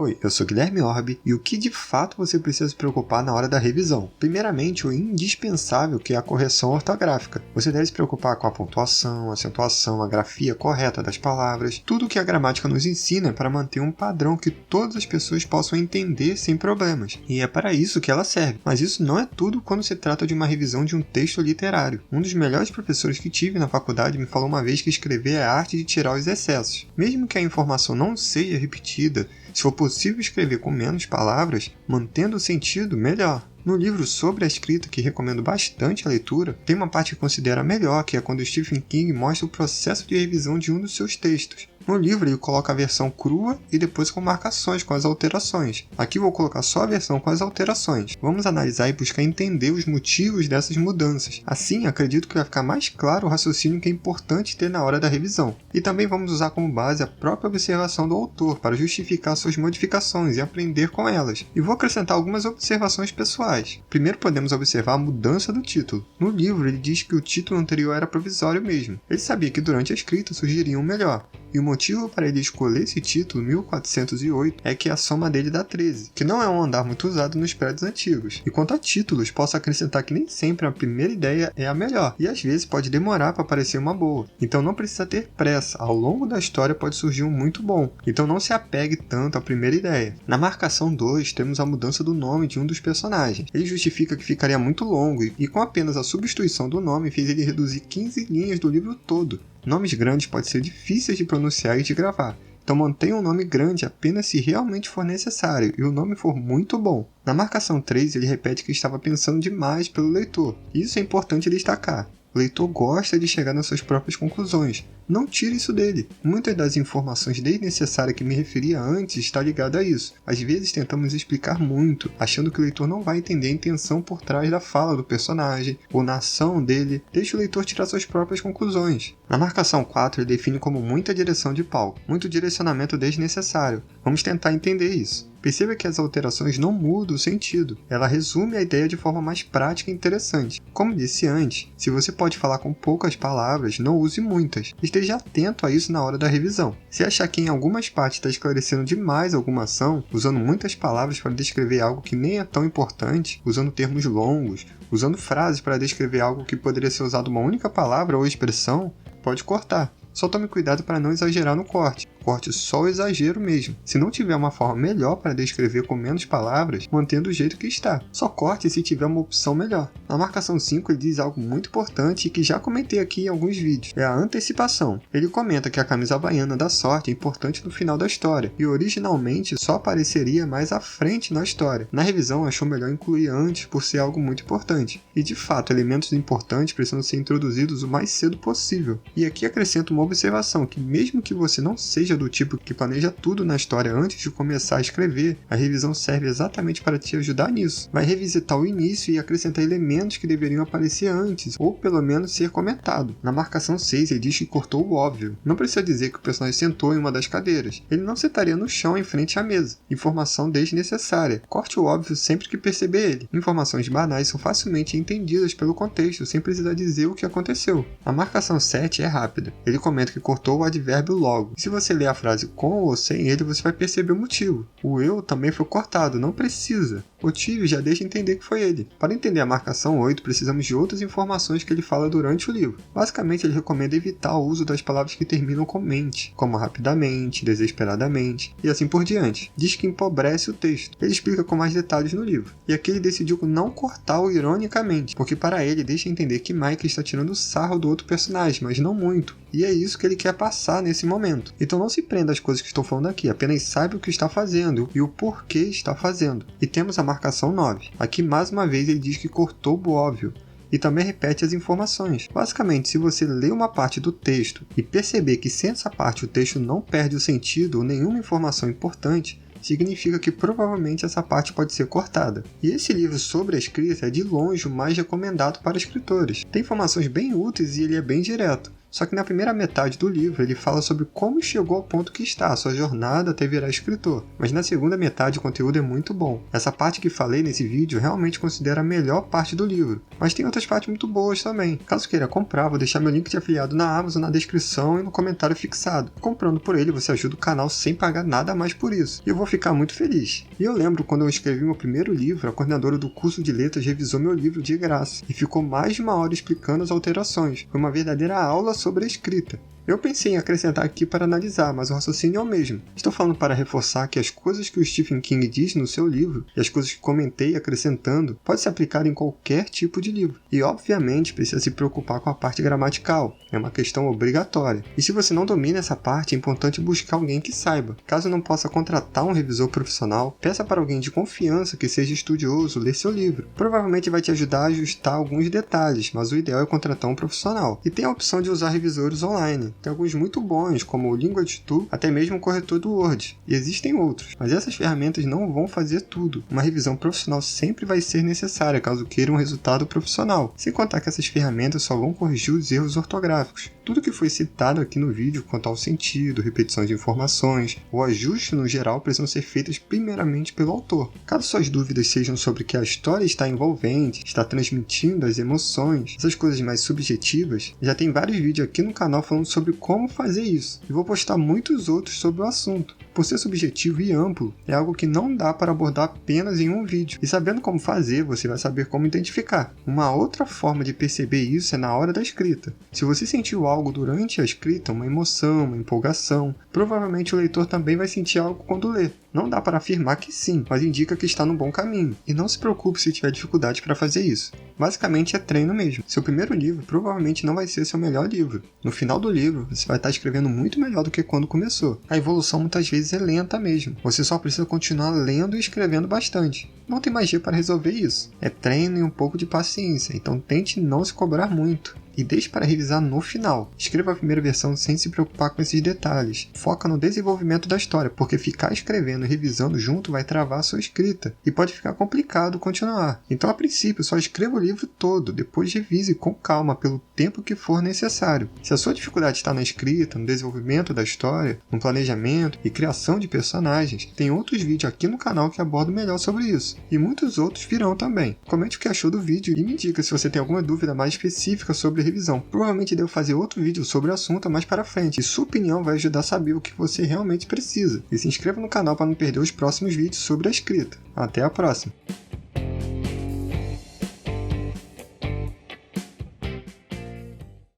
Oi, eu sou Guilherme Orbi e o que de fato você precisa se preocupar na hora da revisão? Primeiramente, o indispensável, que é a correção ortográfica. Você deve se preocupar com a pontuação, a acentuação, a grafia correta das palavras, tudo o que a gramática nos ensina para manter um padrão que todas as pessoas possam entender sem problemas. E é para isso que ela serve. Mas isso não é tudo quando se trata de uma revisão de um texto literário. Um dos melhores professores que tive na faculdade me falou uma vez que escrever é a arte de tirar os excessos. Mesmo que a informação não seja repetida, se for possível escrever com menos palavras, mantendo o sentido, melhor. No livro sobre a escrita, que recomendo bastante a leitura, tem uma parte que considero a melhor, que é quando Stephen King mostra o processo de revisão de um dos seus textos. No livro ele coloca a versão crua e depois com marcações, com as alterações. Aqui vou colocar só a versão com as alterações. Vamos analisar e buscar entender os motivos dessas mudanças. Assim, acredito que vai ficar mais claro o raciocínio que é importante ter na hora da revisão. E também vamos usar como base a própria observação do autor para justificar suas modificações e aprender com elas. E vou acrescentar algumas observações pessoais. Primeiro podemos observar a mudança do título. No livro ele diz que o título anterior era provisório mesmo. Ele sabia que durante a escrita surgiria um melhor. E o motivo para ele escolher esse título, 1408, é que a soma dele dá 13, que não é um andar muito usado nos prédios antigos. E quanto a títulos, posso acrescentar que nem sempre a primeira ideia é a melhor, e às vezes pode demorar para parecer uma boa. Então não precisa ter pressa, ao longo da história pode surgir um muito bom, então não se apegue tanto à primeira ideia. Na marcação 2, temos a mudança do nome de um dos personagens. Ele justifica que ficaria muito longo, e com apenas a substituição do nome fez ele reduzir 15 linhas do livro todo. Nomes grandes podem ser difíceis de pronunciar e de gravar, então mantenha um nome grande apenas se realmente for necessário e o nome for muito bom. Na marcação 3 ele repete que estava pensando demais pelo leitor, e isso é importante destacar. O leitor gosta de chegar nas suas próprias conclusões. Não tire isso dele. Muitas das informações desnecessárias que me referia antes está ligada a isso. Às vezes tentamos explicar muito, achando que o leitor não vai entender a intenção por trás da fala do personagem ou na ação dele. Deixe o leitor tirar suas próprias conclusões. Na marcação 4 ele define como muita direção de palco, muito direcionamento desnecessário. Vamos tentar entender isso. Perceba que as alterações não mudam o sentido, ela resume a ideia de forma mais prática e interessante. Como disse antes, se você pode falar com poucas palavras, não use muitas. Esteja atento a isso na hora da revisão. Se achar que em algumas partes está esclarecendo demais alguma ação, usando muitas palavras para descrever algo que nem é tão importante, usando termos longos, usando frases para descrever algo que poderia ser usado uma única palavra ou expressão, pode cortar. Só tome cuidado para não exagerar no corte. Corte só o exagero mesmo. Se não tiver uma forma melhor para descrever com menos palavras, mantenha do jeito que está. Só corte se tiver uma opção melhor. Na marcação 5 ele diz algo muito importante e que já comentei aqui em alguns vídeos. É a antecipação. Ele comenta que a camisa havaiana da sorte é importante no final da história, e originalmente só apareceria mais à frente na história. Na revisão achou melhor incluir antes por ser algo muito importante. E de fato, elementos importantes precisam ser introduzidos o mais cedo possível. E aqui acrescento uma observação, que mesmo que você não seja do tipo que planeja tudo na história antes de começar a escrever, a revisão serve exatamente para te ajudar nisso. Vai revisitar o início e acrescentar elementos que deveriam aparecer antes, ou pelo menos ser comentado. Na marcação 6 ele diz que cortou o óbvio. Não precisa dizer que o personagem sentou em uma das cadeiras. Ele não sentaria no chão em frente à mesa. Informação desnecessária. Corte o óbvio sempre que perceber ele. Informações banais são facilmente entendidas pelo contexto, sem precisar dizer o que aconteceu. A marcação 7 é rápida. Ele comenta que cortou o advérbio logo. E se você ler a frase com ou sem ele, você vai perceber o motivo. O eu também foi cortado, não precisa. O tio já deixa entender que foi ele. Para entender a marcação 8, precisamos de outras informações que ele fala durante o livro. Basicamente, ele recomenda evitar o uso das palavras que terminam com mente, como rapidamente, desesperadamente e assim por diante. Diz que empobrece o texto. Ele explica com mais detalhes no livro. E aqui ele decidiu não cortar-o ironicamente, porque para ele deixa entender que Mike está tirando sarro do outro personagem, mas não muito. E é isso que ele quer passar nesse momento. Então não se prenda às coisas que estou falando aqui, apenas saiba o que está fazendo e o porquê está fazendo. E temos a marcação 9. Aqui mais uma vez ele diz que cortou o óbvio. E também repete as informações. Basicamente, se você ler uma parte do texto e perceber que sem essa parte o texto não perde o sentido ou nenhuma informação importante, significa que provavelmente essa parte pode ser cortada. E esse livro sobre a escrita é de longe o mais recomendado para escritores. Tem informações bem úteis e ele é bem direto. Só que na primeira metade do livro ele fala sobre como chegou ao ponto que está, a sua jornada até virar escritor. Mas na segunda metade o conteúdo é muito bom. Essa parte que falei nesse vídeo realmente considero a melhor parte do livro, mas tem outras partes muito boas também. Caso queira comprar, vou deixar meu link de afiliado na Amazon na descrição e no comentário fixado. Comprando por ele, você ajuda o canal sem pagar nada a mais por isso, e eu vou ficar muito feliz. E eu lembro quando eu escrevi meu primeiro livro, a coordenadora do curso de letras revisou meu livro de graça, e ficou mais de 1 hora explicando as alterações. Foi uma verdadeira aula sobre a escrita. Eu pensei em acrescentar aqui para analisar, mas o raciocínio é o mesmo. Estou falando para reforçar que as coisas que o Stephen King diz no seu livro, e as coisas que comentei acrescentando, pode se aplicar em qualquer tipo de livro. E obviamente precisa se preocupar com a parte gramatical, é uma questão obrigatória. E se você não domina essa parte, é importante buscar alguém que saiba. Caso não possa contratar um revisor profissional, peça para alguém de confiança que seja estudioso ler seu livro. Provavelmente vai te ajudar a ajustar alguns detalhes, mas o ideal é contratar um profissional. E tem a opção de usar revisores online. Tem alguns muito bons, como o Linguagetu, até mesmo o corretor do Word. E existem outros, mas essas ferramentas não vão fazer tudo. Uma revisão profissional sempre vai ser necessária, caso queira um resultado profissional. Sem contar que essas ferramentas só vão corrigir os erros ortográficos. Tudo que foi citado aqui no vídeo quanto ao sentido, repetição de informações, ou ajuste no geral precisam ser feitas primeiramente pelo autor. Caso suas dúvidas sejam sobre que a história está envolvente, está transmitindo as emoções, essas coisas mais subjetivas, já tem vários vídeos aqui no canal falando sobre como fazer isso, e vou postar muitos outros sobre o assunto. Por ser subjetivo e amplo, é algo que não dá para abordar apenas em um vídeo, e sabendo como fazer, você vai saber como identificar. Uma outra forma de perceber isso é na hora da escrita. Se você sentiu algo durante a escrita, uma emoção, uma empolgação, provavelmente o leitor também vai sentir algo quando lê. Não dá para afirmar que sim, mas indica que está no bom caminho. E não se preocupe se tiver dificuldade para fazer isso. Basicamente é treino mesmo. Seu primeiro livro provavelmente não vai ser seu melhor livro. No final do livro, você vai estar escrevendo muito melhor do que quando começou. A evolução muitas vezes é lenta mesmo. Você só precisa continuar lendo e escrevendo bastante. Não tem magia para resolver isso. É treino e um pouco de paciência, então tente não se cobrar muito. E deixe para revisar no final. Escreva a primeira versão sem se preocupar com esses detalhes. Foca no desenvolvimento da história, porque ficar escrevendo e revisando junto vai travar a sua escrita, e pode ficar complicado continuar. Então, a princípio, só escreva o livro todo, depois revise com calma pelo tempo que for necessário. Se a sua dificuldade está na escrita, no desenvolvimento da história, no planejamento e criação de personagens, tem outros vídeos aqui no canal que abordam melhor sobre isso, e muitos outros virão também. Comente o que achou do vídeo e me diga se você tem alguma dúvida mais específica sobre revisão. Provavelmente devo fazer outro vídeo sobre o assunto mais para frente, e sua opinião vai ajudar a saber o que você realmente precisa. E se inscreva no canal para não perder os próximos vídeos sobre a escrita. Até a próxima!